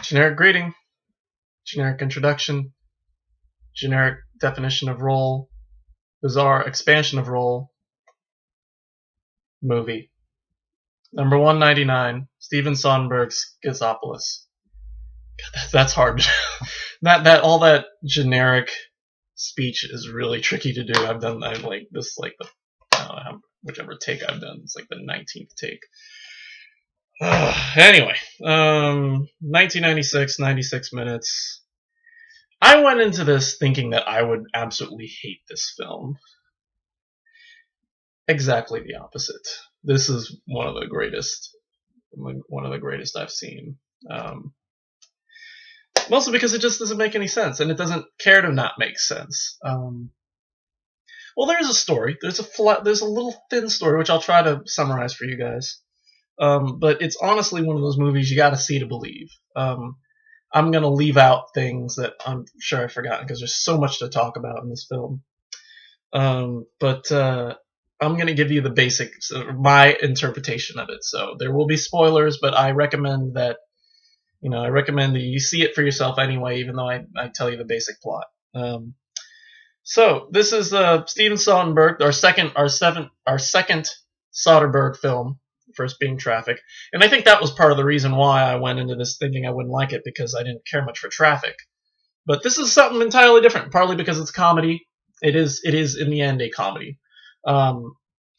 Generic greeting, generic introduction, generic definition of role, bizarre expansion of role, movie. Number 199, Steven Soderbergh's Schizopolis. God, that's hard. that all that generic speech is really tricky to do. I've like this like the I don't know how, whichever take I've done. It's like the 19th take. Anyway, 1996, 96 minutes. I went into this thinking that I would absolutely hate this film. Exactly the opposite. This is one of the greatest I've seen. Mostly because it just doesn't make any sense, and it doesn't care to not make sense. Well, there's a story. There's a little thin story, which I'll try to summarize for you guys. But it's honestly one of those movies you got to see to believe. I'm gonna leave out things that I'm sure I've forgotten because there's so much to talk about in this film. But I'm gonna give you the basics, my interpretation of it. So there will be spoilers, but I recommend that you see it for yourself anyway, even though I tell you the basic plot. So this is Steven Soderbergh, our second Soderbergh film, first being Traffic, and I think that was part of the reason why I went into this thinking I wouldn't like it, because I didn't care much for Traffic. But this is something entirely different, partly because it's comedy. It is in the end a comedy. And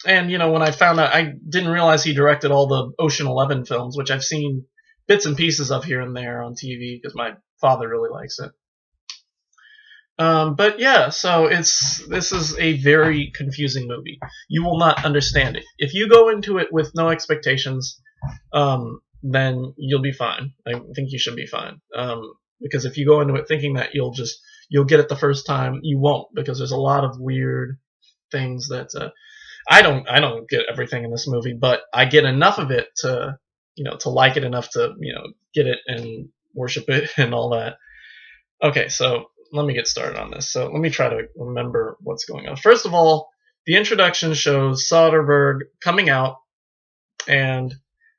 when I found out, I didn't realize he directed all the Ocean 11 films, which I've seen bits and pieces of here and there on TV because my father really likes it. But yeah, so this is a very confusing movie. You will not understand it. If you go into it with no expectations, then you'll be fine. I think you should be fine. Because if you go into it thinking that you'll get it the first time, you won't, because there's a lot of weird things that I don't get everything in this movie, but I get enough of it to like it enough to get it and worship it and all that. Okay, so let me get started on this. So let me try to remember what's going on. First of all, the introduction shows Soderbergh coming out and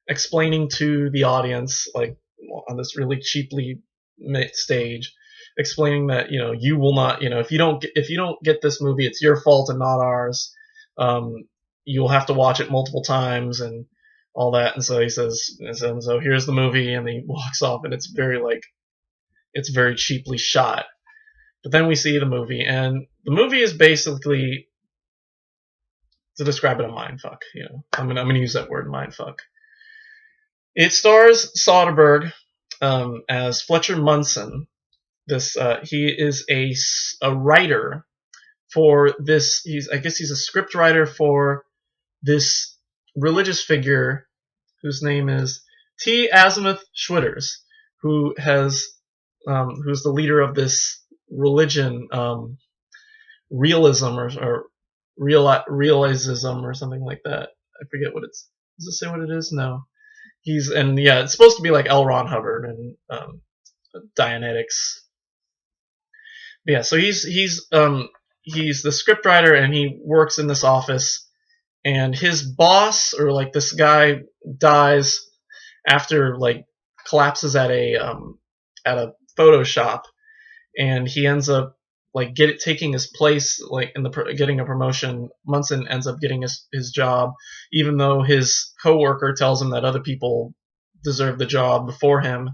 explaining to the audience, like on this really cheaply stage, explaining that you will not, if you don't get this movie, it's your fault and not ours. You'll have to watch it multiple times and all that. And so he says, so here's the movie, and he walks off, and it's very cheaply shot. But then we see the movie, and the movie is basically, to describe it, a mindfuck. I'm gonna use that word, mindfuck. It stars Soderbergh as Fletcher Munson. He is a writer for this. I guess he's a script writer for this religious figure whose name is T. Azimuth Schwitters, who's the leader of this religion, realism or realism or something like that. I forget what it's. Does it say what it is? No. It's supposed to be like L. Ron Hubbard and Dianetics. But yeah, so he's the scriptwriter, and he works in this office, and his boss, or like this guy, dies after like collapses at a photo shop, and he ends up like taking his place, like getting a promotion. Munson ends up getting his job, even though his coworker tells him that other people deserve the job before him.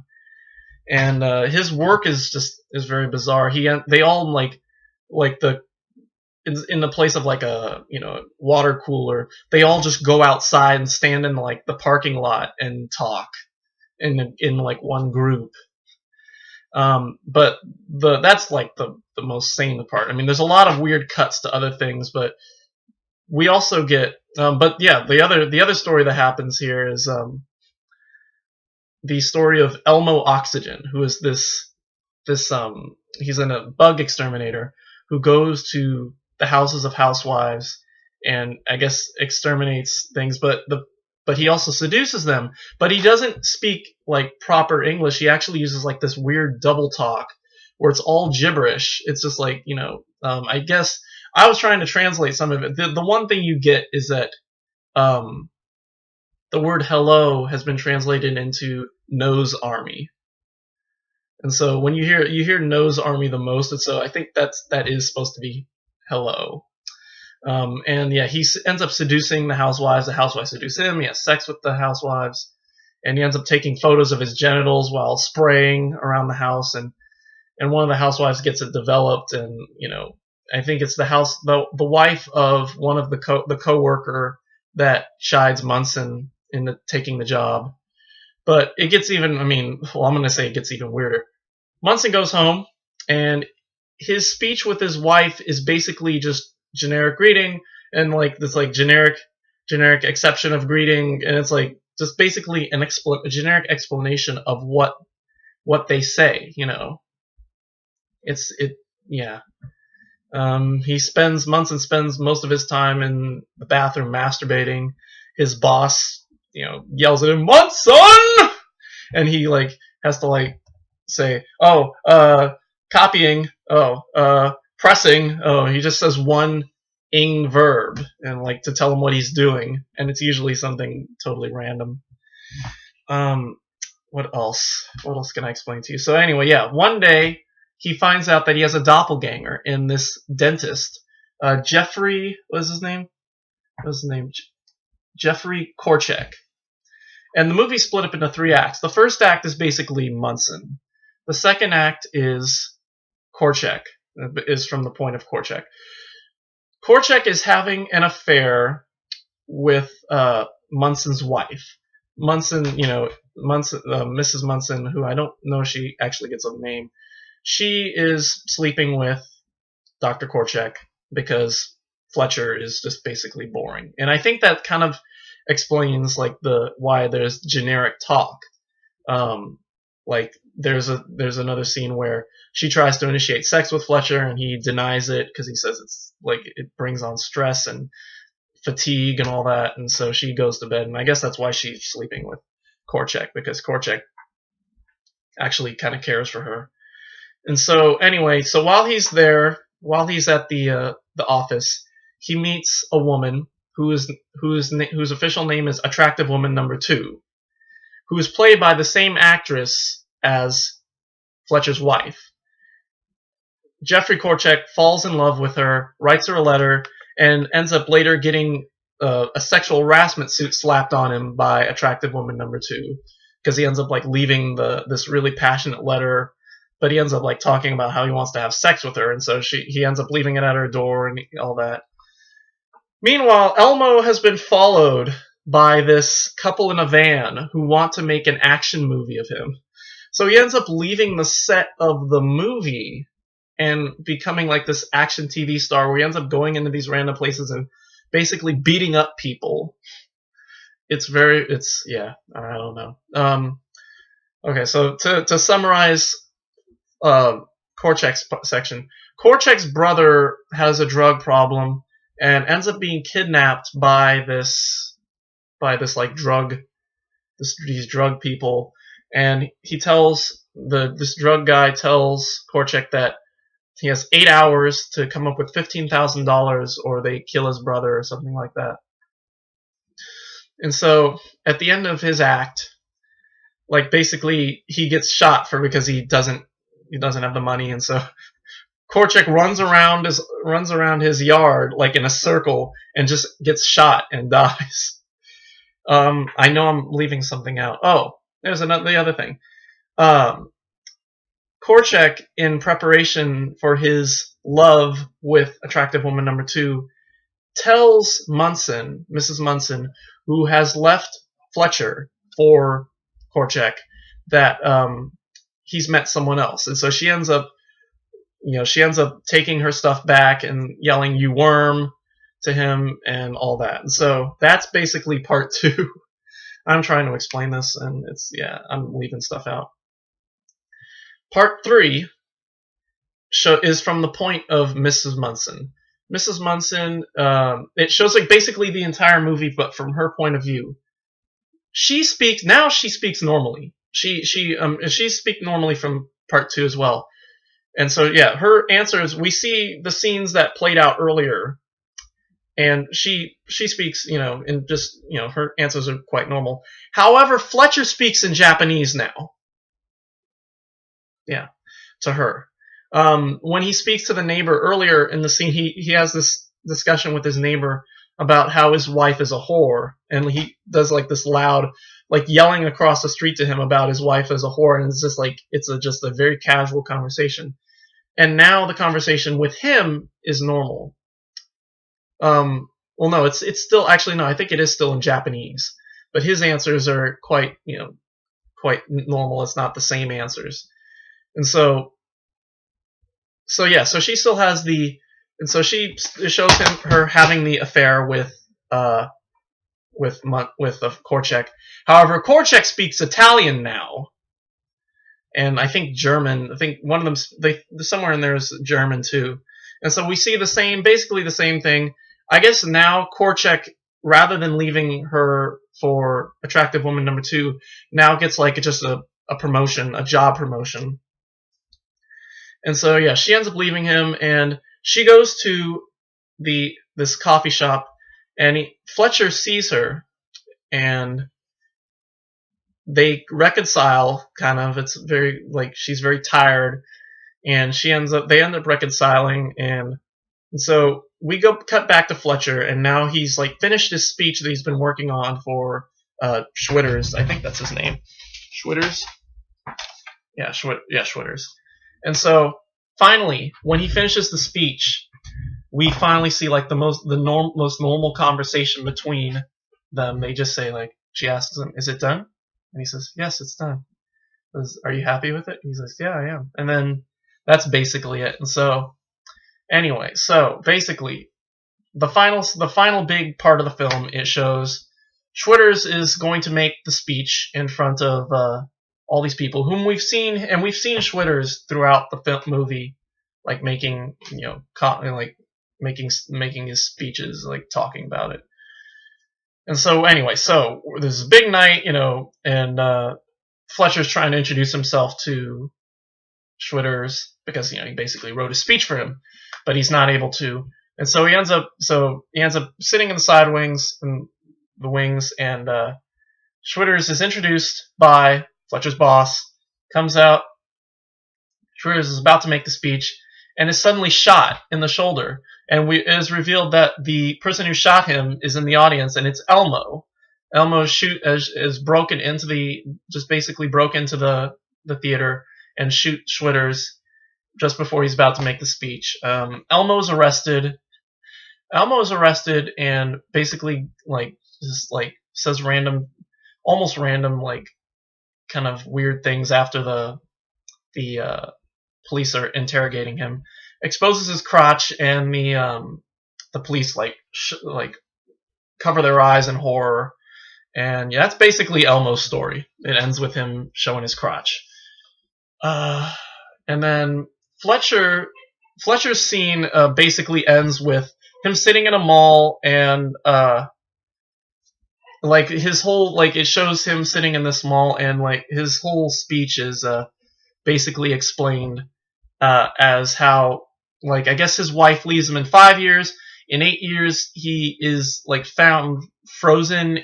And his work is very bizarre. They all in the place of like a water cooler, they all just go outside and stand in like the parking lot and talk in like one group. But that's like the most sane part. I mean, there's a lot of weird cuts to other things, but we also get. But yeah, the other story that happens here is the story of Elmo Oxygen, who is this he's a bug exterminator who goes to the houses of housewives and I guess exterminates things, but he also seduces them. But he doesn't speak like proper English. He actually uses like this weird double talk where it's all gibberish. It's just like, I guess I was trying to translate some of it. The one thing you get is that the word hello has been translated into nose army. And so when you hear No's army the most, and so I think that is supposed to be hello. And yeah, he ends up seducing the housewives. The housewives seduce him. He has sex with the housewives, and he ends up taking photos of his genitals while spraying around the house. And one of the housewives gets it developed, and I think it's the wife of one of the coworker that chides Munson into taking the job. But it gets even. I'm going to say it gets even weirder. Munson goes home, and his speech with his wife is basically just generic greeting and like this like generic exception of greeting, and it's like just basically a generic explanation of what they say. Yeah. Munson spends most of his time in the bathroom masturbating. His boss, yells at him, "Munson!" And he has to say, "Oh, copying. Oh, pressing." Oh, he just says one ing verb and to tell him what he's doing, and it's usually something totally random. What else? What else can I explain to you? So anyway, yeah, one day he finds out that he has a doppelganger in this dentist, Jeffrey. What's his name? Jeffrey Korchek. And the movie split up into 3 acts. The first act is basically Munson. The second act is Korchek, is from the point of Korchek. Korchek is having an affair with Munson's wife. Mrs. Munson, who I don't know if she actually gets a name. She is sleeping with Dr. Korchek because Fletcher is just basically boring. And I think that kind of explains why there's generic talk. There's another scene where she tries to initiate sex with Fletcher and he denies it because he says it's it brings on stress and fatigue and all that, and so she goes to bed, and I guess that's why she's sleeping with Korchek, because Korchek actually kind of cares for her. And so anyway, so while he's at the office, he meets a woman whose official name is Attractive Woman Number 2, who is played by the same actress as Fletcher's wife. Jeffrey Korchek falls in love with her, writes her a letter, and ends up later getting a sexual harassment suit slapped on him by Attractive Woman Number 2, because he ends up leaving this really passionate letter, but he ends up talking about how he wants to have sex with her, and so he ends up leaving it at her door and all that. Meanwhile, Elmo has been followed by this couple in a van who want to make an action movie of him. So he ends up leaving the set of the movie and becoming this action TV star where he ends up going into these random places and basically beating up people. I don't know. Okay, so to summarize Korchek's section, Korchek's brother has a drug problem and ends up being kidnapped by these drug people, and this drug guy tells Korchek that he has 8 hours to come up with $15,000 or they kill his brother or something like that. And so at the end of his act, basically he gets shot because he doesn't have the money, and so Korchek runs around his yard in a circle and just gets shot and dies. I know I'm leaving something out. Oh, there's the other thing. Korchek, in preparation for his love with Attractive Woman Number 2, tells Mrs. Munson, who has left Fletcher for Korchek, that he's met someone else, and so she ends up taking her stuff back and yelling "you worm" to him and all that. And so that's basically part 2. I'm trying to explain this, and I'm leaving stuff out. Part 3 is from the point of Mrs. Munson. Mrs. Munson, it shows basically the entire movie, but from her point of view. She speaks normally. She speaks normally from part 2 as well. And so yeah, her answers, we see the scenes that played out earlier, and she speaks, and just her answers are quite normal. However, Fletcher speaks in Japanese now. Yeah, to her. When he speaks to the neighbor earlier in the scene, he has this discussion with his neighbor about how his wife is a whore, and he does like this loud, like yelling across the street to him about his wife as a whore, and it's just like just a very casual conversation. And now the conversation with him is normal. Well, no, it's still actually no. I think it is still in Japanese, but his answers are quite quite normal. It's not the same answers, and so yeah, so she still has and so it shows her having the affair uh with Korchek. However, Korchek speaks Italian now, and I think German. I think one of them, somewhere in there is German too, and so we see basically the same thing. I guess now Korchek, rather than leaving her for attractive woman number 2, now gets like just a promotion, a job promotion. And so yeah, she ends up leaving him, and she goes to this coffee shop, and Fletcher sees her, and they reconcile. Kind of, it's very like she's very tired, and they end up reconciling, and so we cut back to Fletcher, and now he's like finished his speech that he's been working on for Schwitters. I think that's his name, Schwitters. Yeah, Schwitters. And so finally, when he finishes the speech, we finally see like most normal conversation between them. They just say like, she asks him, "Is it done?" And he says, "Yes, it's done." Says, "Are you happy with it?" He says, "Yeah, I am." And then that's basically it. And so anyway, so basically the final big part of the film, it shows Schwitters is going to make the speech in front of all these people whom we've seen, and we've seen Schwitters throughout the movie, like making making his speeches, like talking about it. And so anyway, so there's a big night, and Fletcher's trying to introduce himself to Schwitters because he basically wrote a speech for him, but he's not able to, and so he ends up sitting in the side wings and the wings, and Schwitters is introduced by Fletcher's boss, comes out. Schwitters is about to make the speech and is suddenly shot in the shoulder, and it is revealed that the person who shot him is in the audience, and it's Elmo. Elmo is broken into basically broke into the theater and shoot Schwitters just before he's about to make the speech. Elmo's arrested. And basically just says almost random kind of weird things after the police are interrogating him. Exposes his crotch, and the police cover their eyes in horror. And yeah, that's basically Elmo's story. It ends with him showing his crotch. And then Fletcher's scene basically ends with him sitting in a mall, and his whole it shows him sitting in this mall, and his whole speech is basically explained as how I guess his wife leaves him in 5 years. In 8 years, he is found frozen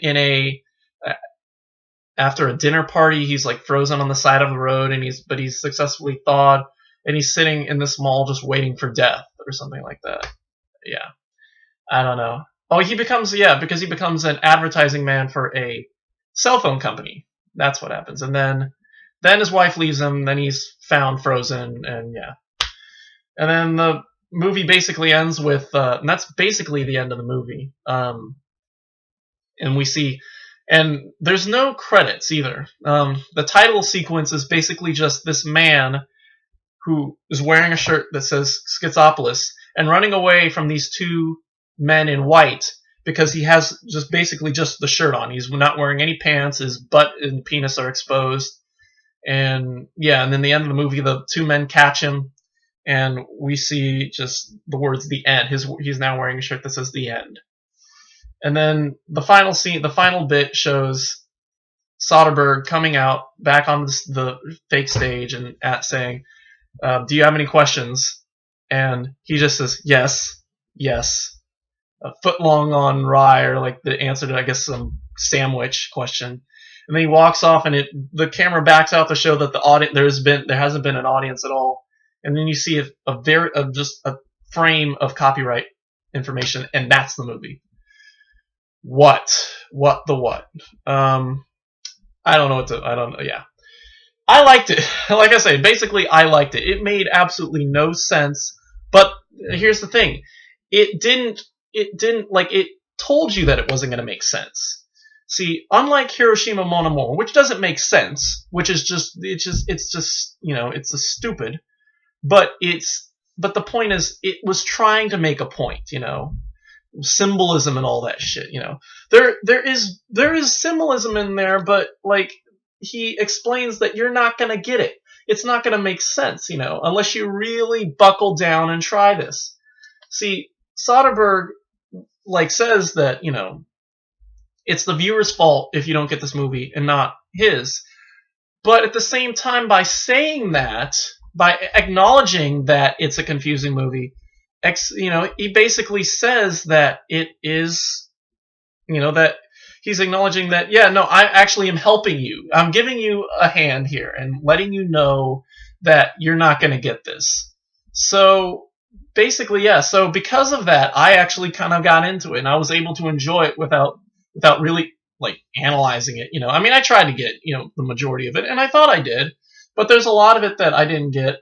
after a dinner party. He's frozen on the side of the road, and he's successfully thawed, and he's sitting in this mall just waiting for death or something like that. Yeah, I don't know. Oh, because he becomes an advertising man for a cell phone company. That's what happens, and then his wife leaves him. Then he's found frozen, and yeah, and then the movie basically ends with, and that's basically the end of the movie. And we see. And there's no credits either. The title sequence is basically just this man who is wearing a shirt that says Schizopolis and running away from these 2 men in white because he has basically just the shirt on. He's not wearing any pants. His butt and penis are exposed. And yeah, and then the end of the movie, the 2 men catch him, and we see just the words "the end." He's now wearing a shirt that says "the end." And then the final bit shows Soderbergh coming out back on the fake stage and saying, "Do you have any questions?" And he just says, "Yes, yes." A foot long on rye, or the answer to, I guess, some sandwich question. And and then he walks off, and the camera backs out to show that the audience there hasn't been an audience at all, and then you see just a frame of copyright information, and that's the movie. What the what? I don't know what to. I don't know. Yeah, I liked it. Like I say, basically, I liked it. It made absolutely no sense. But here's the thing: it didn't. It told you that it wasn't going to make sense. See, unlike Hiroshima Mon Amour, which doesn't make sense, which is it's a stupid. But the point is, it was trying to make a point. Symbolism and all that shit. There is symbolism in there, but like he explains that you're not gonna get it. It's not gonna make sense, unless you really buckle down and try this. See, Soderbergh says that it's the viewer's fault if you don't get this movie and not his. But at the same time, by saying that, by acknowledging that it's a confusing movie, he basically says that it is, that he's acknowledging that, yeah, no, I actually am helping you. I'm giving you a hand here and letting you know that you're not going to get this. So basically, yeah. So because of that, I actually kind of got into it, and I was able to enjoy it without really analyzing it. I mean, I tried to get the majority of it, and I thought I did, but there's a lot of it that I didn't get.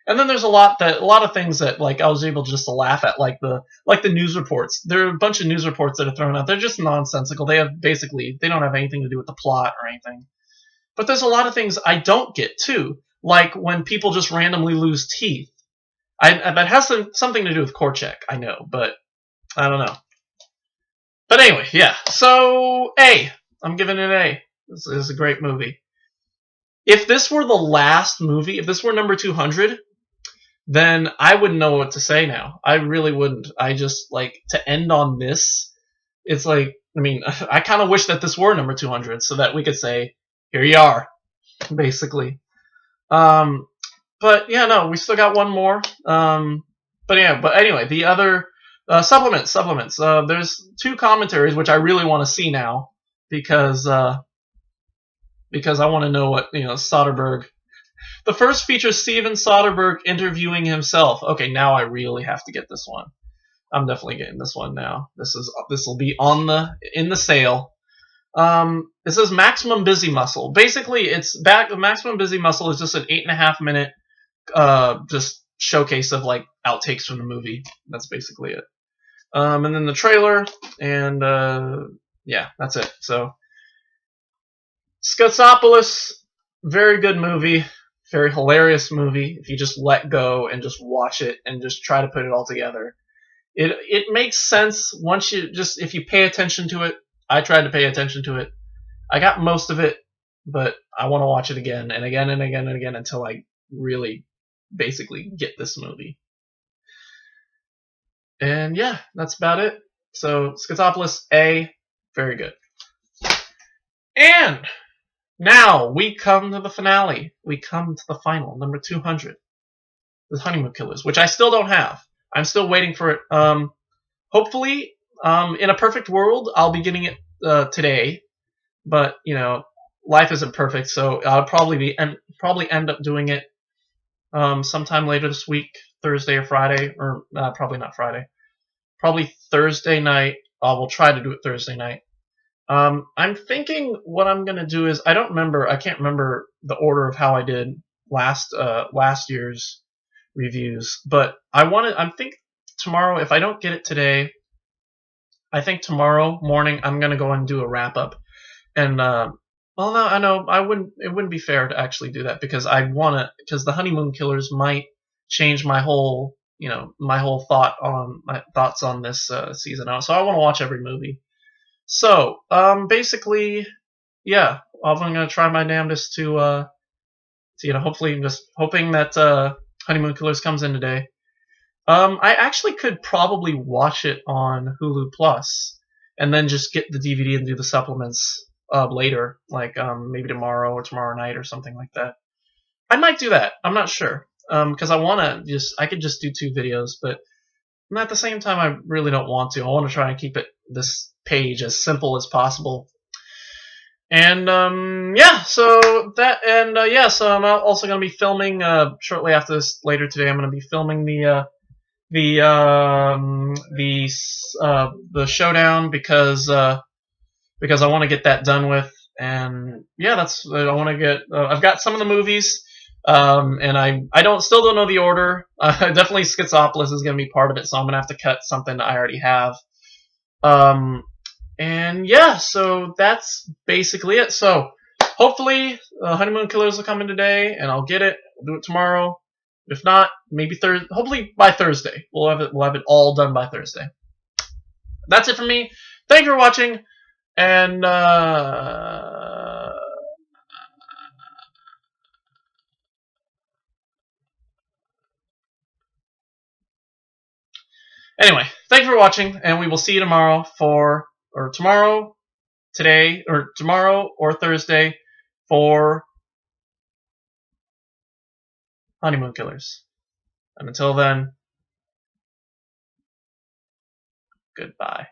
And then there's a lot of things that I was able just to laugh at, like the news reports. There are a bunch of news reports that are thrown out. They're just nonsensical. They don't have anything to do with the plot or anything. But there's a lot of things I don't get too, like when people just randomly lose teeth. That has something to do with Korchak, I know, but I don't know. But anyway, yeah. So I'm giving it an A. This is a great movie. If this were the last movie, if this were number 200. Then I wouldn't know what to say now. I really wouldn't. I just to end on this. It's I mean, I kind of wish that this were number 200 so that we could say, here you are, basically. But yeah, no, we still got one more. But anyway, the other supplements. There's 2 commentaries which I really want to see now because I want to know what Soderbergh. The first features Steven Soderbergh interviewing himself. Okay, now I really have to get this one. I'm definitely getting this one now. This will be in the sale. It says Maximum Busy Muscle. Basically, it's back. The Maximum Busy Muscle is just an 8.5 minute just showcase of outtakes from the movie. That's basically it. And then the trailer, and yeah, that's it. So Schizopolis, very good movie. Very hilarious movie if you just let go and just watch it and just try to put it all together. It makes sense once if you pay attention to it. I tried to pay attention to it. I got most of it, but I want to watch it again and again and again and again until I really basically get this movie. And yeah, that's about it. So Schizopolis A, very good. And now we come to the finale. We come to the final, number 200, The Honeymoon Killers, which I still don't have. I'm still waiting for it. Hopefully, in a perfect world, I'll be getting it today. But life isn't perfect, so I'll probably end up doing it sometime later this week, Thursday or Friday, or probably not Friday. Probably Thursday night. I will try to do it Thursday night. I'm thinking what I'm gonna do is I can't remember the order of how I did last year's reviews, but I'm think tomorrow, if I don't get it today, I think tomorrow morning I'm gonna go and do a wrap up. And no, I know it wouldn't be fair to actually do that because because The Honeymoon Killers might change my whole thoughts on this season out. So I want to watch every movie. So, basically, yeah, I'm going to try my damnedest to hopefully just hoping that Honeymoon Killers comes in today. I actually could probably watch it on Hulu Plus and then just get the DVD and do the supplements later, maybe tomorrow or tomorrow night or something like that. I might do that. I'm not sure because I could just do 2 videos, but at the same time, I really don't want to. I want to try and keep this page as simple as possible. And yeah, so that and yeah, so I'm also going to be filming shortly after this later today. I'm going to be filming the showdown because I want to get that done with. And yeah, that's I want to get. I've got some of the movies, and I don't know the order. Definitely Schizopolis is going to be part of it, so I'm going to have to cut something that I already have. Um, and yeah, so that's basically it. So hopefully, Honeymoon Killers will come in today, and I'll get it. We'll do it tomorrow. If not, maybe Thursday. Hopefully by Thursday, we'll have it. We'll have it all done by Thursday. That's it from me. Thank you for watching, and anyway, thank you for watching, and we will see you tomorrow tomorrow or Thursday for Honeymoon Killers. And until then, goodbye.